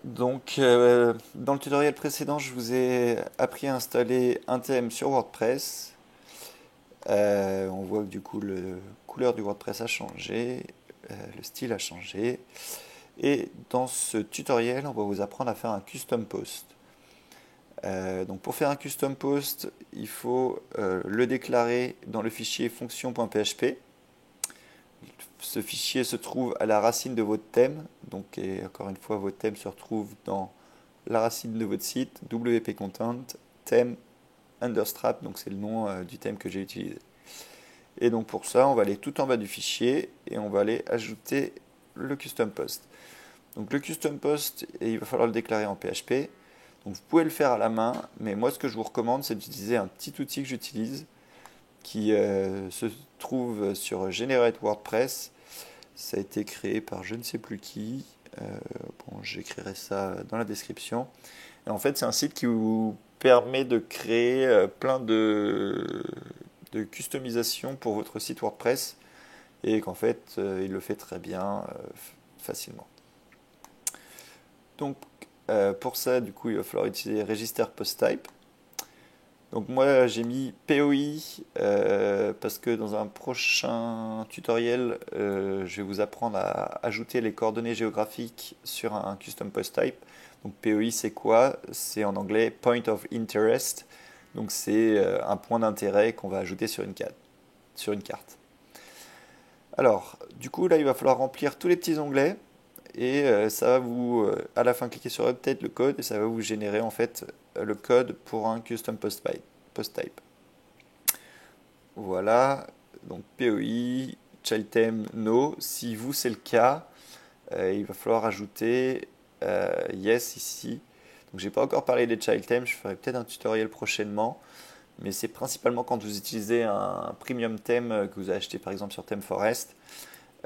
Dans le tutoriel précédent, je vous ai appris à installer un thème sur WordPress. On voit que du coup, la couleur du WordPress a changé, le style a changé. Et dans ce tutoriel, on va vous apprendre à faire un custom post. Donc pour faire un custom post, il faut le déclarer dans le fichier fonction.php. Ce fichier se trouve à la racine de votre thème. Donc, et encore une fois, votre thème se retrouve dans la racine de votre site, WP Content, thème understrap, donc c'est le nom du thème que j'ai utilisé. Et donc pour ça, on va aller tout en bas du fichier et on va aller ajouter le custom post. Donc le custom post, il va falloir le déclarer en PHP. Donc vous pouvez le faire à la main, mais moi ce que je vous recommande, c'est d'utiliser un petit outil que j'utilise qui se trouve sur Generate WordPress. Ça a été créé par je ne sais plus qui. Bon, j'écrirai ça dans la description. Et en fait, c'est un site qui vous permet de créer plein de customisation pour votre site WordPress et qu'en fait, il le fait très bien, facilement. Donc, pour ça, du coup, il va falloir utiliser Register Post Type. Donc moi j'ai mis POI parce que dans un prochain tutoriel je vais vous apprendre à ajouter les coordonnées géographiques sur un custom post type. Donc POI c'est quoi? C'est en anglais Point of Interest. Donc c'est un point d'intérêt qu'on va ajouter sur une carte. Alors du coup là il va falloir remplir tous les petits onglets et ça va vous à la fin cliquer sur Update le code et ça va vous générer en fait le code pour un custom post type. Voilà, donc POI, child theme, no. Si vous c'est le cas, il va falloir ajouter yes ici. Donc j'ai pas encore parlé des child themes, je ferai peut-être un tutoriel prochainement, mais c'est principalement quand vous utilisez un premium theme que vous achetez par exemple sur ThemeForest.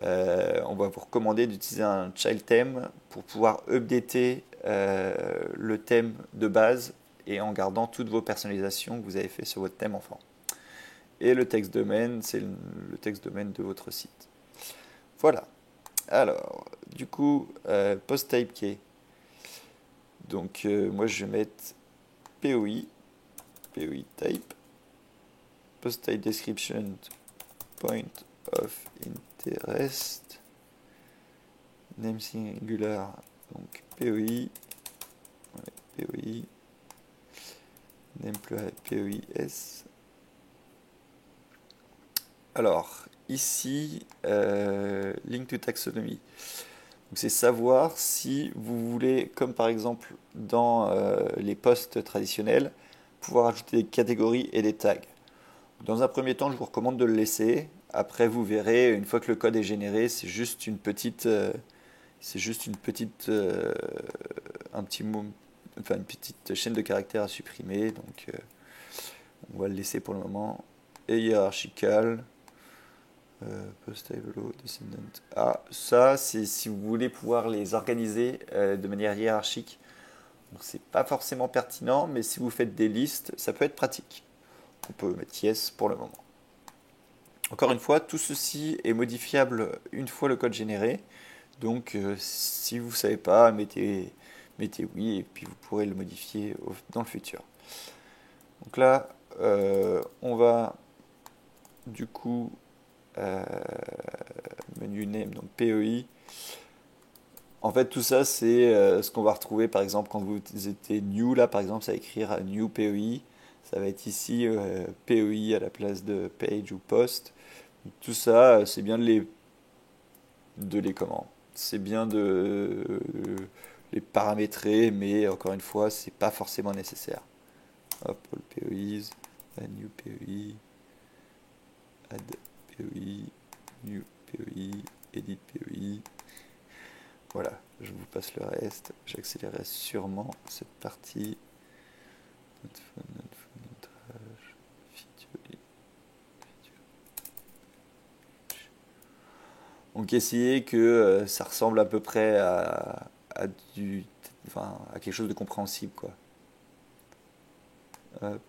On va vous recommander d'utiliser un child theme pour pouvoir updater le thème de base et en gardant toutes vos personnalisations que vous avez fait sur votre thème enfant. Et le texte domaine, c'est le texte domaine de votre site. Voilà. Alors, du coup, post type key. Donc, moi, je vais mettre POI, POI type, post type description, point of interest, name singular, donc POI, POI, name plural, POIS. Alors, ici, link to taxonomy. C'est savoir si vous voulez, comme par exemple dans les posts traditionnels, pouvoir ajouter des catégories et des tags. Dans un premier temps, je vous recommande de le laisser. Après, vous verrez, une fois que le code est généré, c'est juste une petite, un petit mot, enfin une petite chaîne de caractères à supprimer. Donc, on va le laisser pour le moment. Et hiérarchical. Post-table, descendant. Ah, ça, c'est si vous voulez pouvoir les organiser de manière hiérarchique. Donc, c'est pas forcément pertinent, mais si vous faites des listes, ça peut être pratique. On peut mettre yes pour le moment. Encore une fois, tout ceci est modifiable une fois le code généré. Donc, si vous ne savez pas, mettez oui et puis vous pourrez le modifier dans le futur. Donc là, on va du coup menu name, donc POI. En fait, tout ça, c'est ce qu'on va retrouver, par exemple, quand vous étiez new, là, par exemple, ça va écrire new POI. Ça va être ici POI à la place de page ou post. Tout ça, c'est bien comment? C'est bien de les paramétrer, mais encore une fois, c'est pas forcément nécessaire. Hop, all POIs, add new POI, add POI, new POI, edit POI. Voilà, je vous passe le reste. J'accélérerai sûrement cette partie. Donc essayez que ça ressemble à peu près à à quelque chose de compréhensible, quoi. Hop.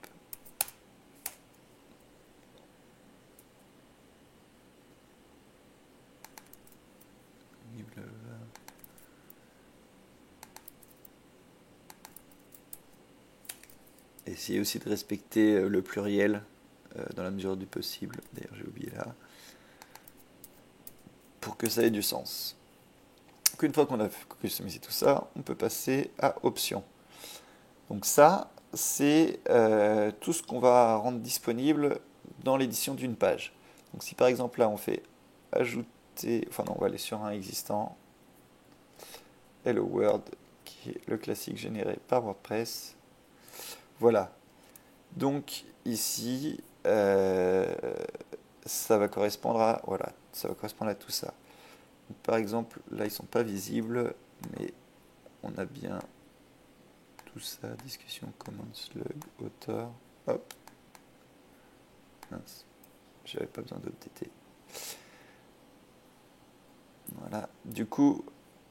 Essayez aussi de respecter le pluriel dans la mesure du possible. D'ailleurs, j'ai oublié là. Pour que ça ait du sens. Donc, une fois qu'on a customisé tout ça, on peut passer à Options. Donc ça, c'est tout ce qu'on va rendre disponible dans l'édition d'une page. Donc si par exemple là on fait ajouter, enfin non, on va aller sur un existant, Hello World, qui est le classique généré par WordPress. Voilà. Donc ici, ça va correspondre à, voilà, ça va correspondre à tout ça. Donc, par exemple, là ils sont pas visibles, mais on a bien tout ça, discussion, command, slug, auteur, hop, mince, j'avais pas besoin d'updater. Voilà, du coup,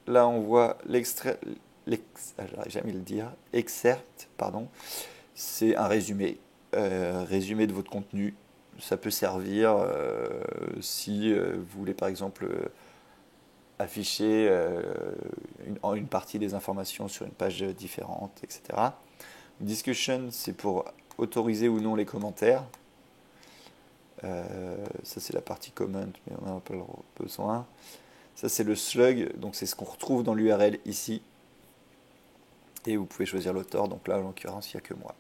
là on voit l'extrait, j'arrive jamais à le dire, excerpt, pardon, c'est un résumé, résumé de votre contenu. Ça peut servir si vous voulez par exemple afficher une partie des informations sur une page différente, etc. Discussion, c'est pour autoriser ou non les commentaires. Ça, c'est la partie comment, mais on n'en a pas besoin. Ça, c'est le slug, donc c'est ce qu'on retrouve dans l'URL ici. Et vous pouvez choisir l'auteur, donc là, en l'occurrence, il n'y a que moi.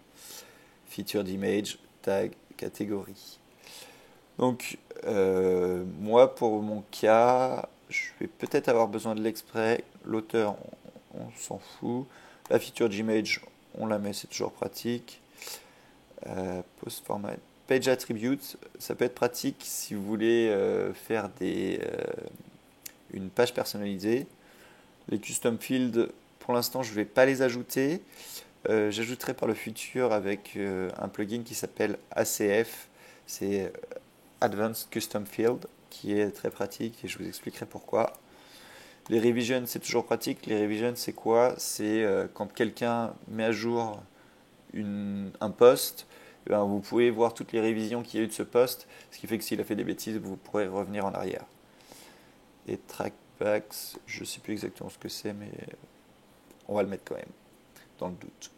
Featured image, tag, catégorie. Donc, moi, pour mon cas, je vais peut-être avoir besoin de l'exprès. L'auteur, on s'en fout. La featured image, on la met, c'est toujours pratique. Post format. Page attributes, ça peut être pratique si vous voulez faire une page personnalisée. Les custom fields, pour l'instant, je ne vais pas les ajouter. J'ajouterai par le futur avec un plugin qui s'appelle ACF. C'est Advanced Custom Field, qui est très pratique et je vous expliquerai pourquoi. Les revisions, c'est toujours pratique. Les revisions, c'est quoi? C'est quand quelqu'un met à jour un post, ben, vous pouvez voir toutes les révisions qu'il y a eu de ce post, ce qui fait que s'il a fait des bêtises, vous pourrez revenir en arrière. Et trackbacks, je ne sais plus exactement ce que c'est, mais on va le mettre quand même, dans le doute.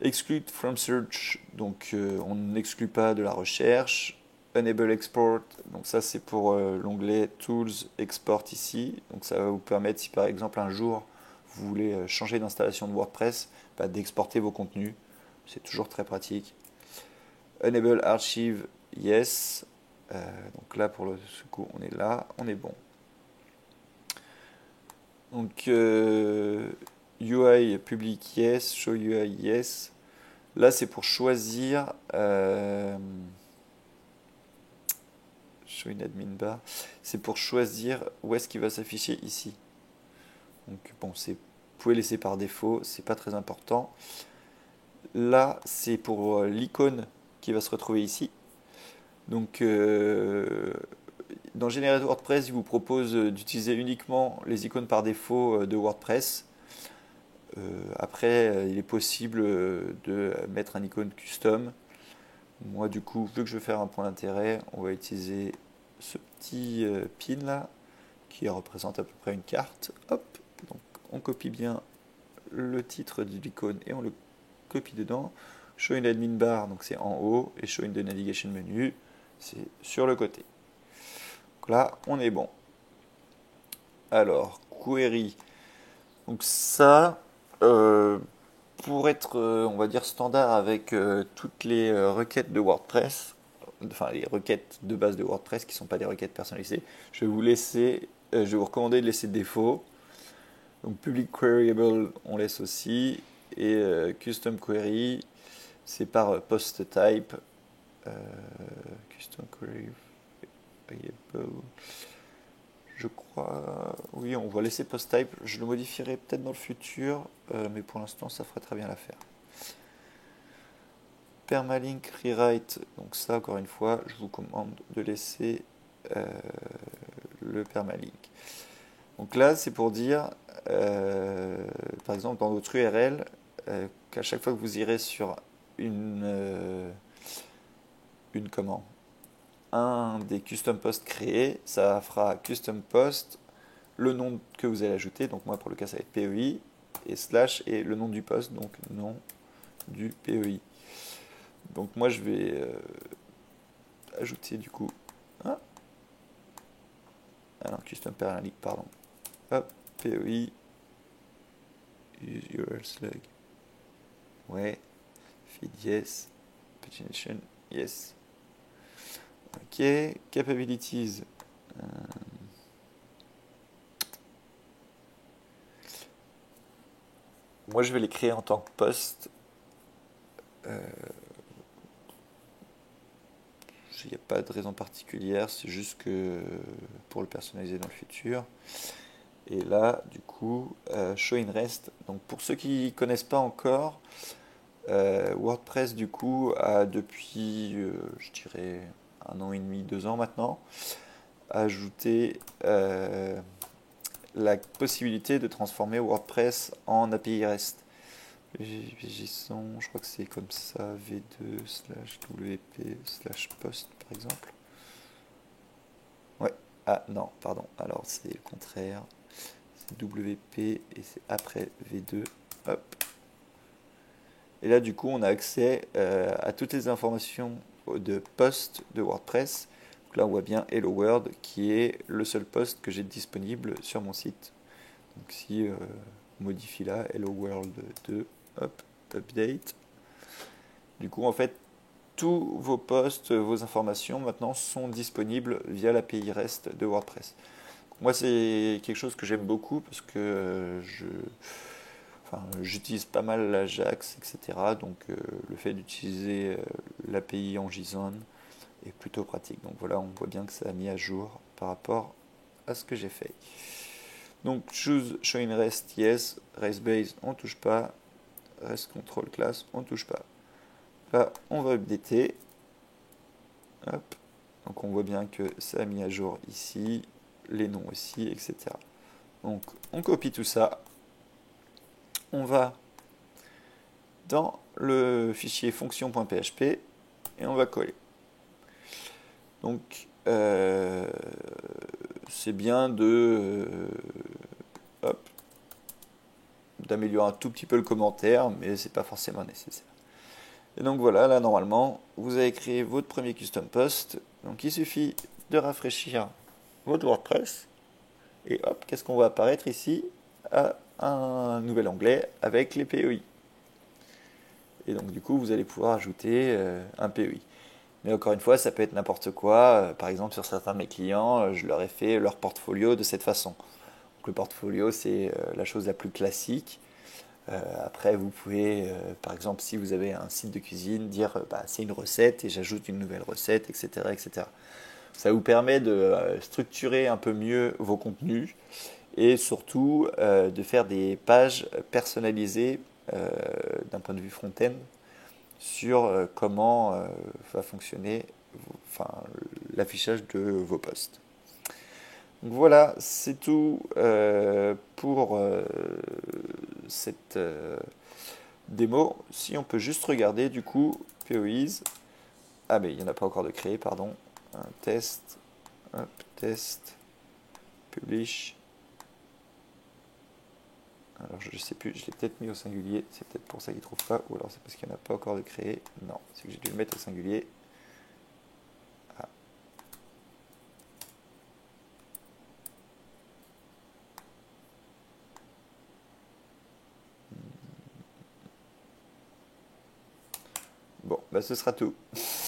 Exclude from search, donc on n'exclut pas de la recherche. Enable export, donc ça c'est pour l'onglet Tools Export ici. Donc ça va vous permettre, si par exemple un jour vous voulez changer d'installation de WordPress, bah, d'exporter vos contenus. C'est toujours très pratique. Enable Archive, yes. Donc là pour le coup on est là, on est bon. Donc UI public yes, show UI yes. Là c'est pour choisir show in admin bar. C'est pour choisir où est-ce qu'il va s'afficher ici. Donc bon, vous pouvez laisser par défaut, c'est pas très important. Là, c'est pour l'icône qui va se retrouver ici. Donc dans Generator WordPress, il vous propose d'utiliser uniquement les icônes par défaut de WordPress. Après, il est possible de mettre un icône custom. Moi, du coup, vu que je veux faire un point d'intérêt, on va utiliser ce petit pin là qui représente à peu près une carte. Hop, donc on copie bien le titre de l'icône et on le copie dedans. Show in admin bar, donc c'est en haut, et show in the navigation menu, c'est sur le côté. Donc là, on est bon. Alors, query. Donc ça, pour être, on va dire, standard avec toutes les requêtes de WordPress, enfin les requêtes de base de WordPress qui ne sont pas des requêtes personnalisées, je vais vous recommander de laisser défaut. Donc public queryable, on laisse aussi, et custom query, c'est par post type. Custom query variable. Je crois, oui, on va laisser post type. Je le modifierai peut-être dans le futur, mais pour l'instant, ça ferait très bien l'affaire. Permalink rewrite, donc ça, encore une fois, je vous commande de laisser le permalink. Donc là, c'est pour dire, par exemple, dans notre URL, qu'à chaque fois que vous irez sur un des custom posts créés, ça fera custom post, le nom que vous allez ajouter, donc moi pour le cas ça va être PEI, et slash et le nom du post, donc nom du PEI. Donc moi je vais ajouter du coup, ah non, custom parallel, pardon, hop, PEI, use URL slug, ouais, feed yes, pagination yes, ok, capabilities, moi je vais les créer en tant que post. Il n'y a pas de raison particulière, c'est juste que pour le personnaliser dans le futur. Et là, du coup, show in rest. Donc pour ceux qui ne connaissent pas encore, WordPress, du coup, a depuis, je dirais, 1 an et demi, 2 ans maintenant, ajouté la possibilité de transformer WordPress en API REST. JSON, je crois que c'est comme ça, v2/wp/post par exemple. Ouais, ah non, pardon, alors c'est le contraire, c'est WP et c'est après V2, hop. Et là du coup on a accès à toutes les informations de post de WordPress. Donc là on voit bien Hello World qui est le seul post que j'ai disponible sur mon site. Donc si on modifie là, Hello World 2, hop, update. Du coup, en fait, tous vos posts, vos informations maintenant sont disponibles via l'API REST de WordPress. Moi, c'est quelque chose que j'aime beaucoup parce que j'utilise pas mal l'Ajax, etc. Donc, le fait d'utiliser l'API en JSON est plutôt pratique. Donc voilà, on voit bien que ça a mis à jour par rapport à ce que j'ai fait. Donc, choose show in REST, yes. REST base, on touche pas. REST control class, on touche pas. Là, on va updater. Hop. Donc on voit bien que ça a mis à jour ici, les noms aussi, etc. Donc on copie tout ça. On va dans le fichier fonction.php et on va coller. Donc c'est bien d'améliorer un tout petit peu le commentaire, mais c'est pas forcément nécessaire. Et donc voilà, là normalement, vous avez créé votre premier custom post. Donc il suffit de rafraîchir votre WordPress. Et hop, qu'est-ce qu'on voit apparaître ici? Un nouvel onglet avec les PEI. Et donc du coup, vous allez pouvoir ajouter un PEI. Mais encore une fois, ça peut être n'importe quoi. Par exemple, sur certains de mes clients, je leur ai fait leur portfolio de cette façon. Donc, le portfolio, c'est la chose la plus classique. Après, vous pouvez, par exemple, si vous avez un site de cuisine, dire c'est une recette et j'ajoute une nouvelle recette, etc., etc. Ça vous permet de structurer un peu mieux vos contenus et surtout de faire des pages personnalisées d'un point de vue front-end sur comment va fonctionner l'affichage de vos posts. Donc voilà, c'est tout pour cette démo. Si on peut juste regarder du coup, POIs. Ah mais il n'y en a pas encore de créé, pardon. Un test, hop, test, publish. Alors je sais plus, je l'ai peut-être mis au singulier, c'est peut-être pour ça qu'il ne trouve pas, ou alors c'est parce qu'il n'y en a pas encore de créé. Non, c'est que j'ai dû le mettre au singulier. Ah. Bon, bah ce sera tout.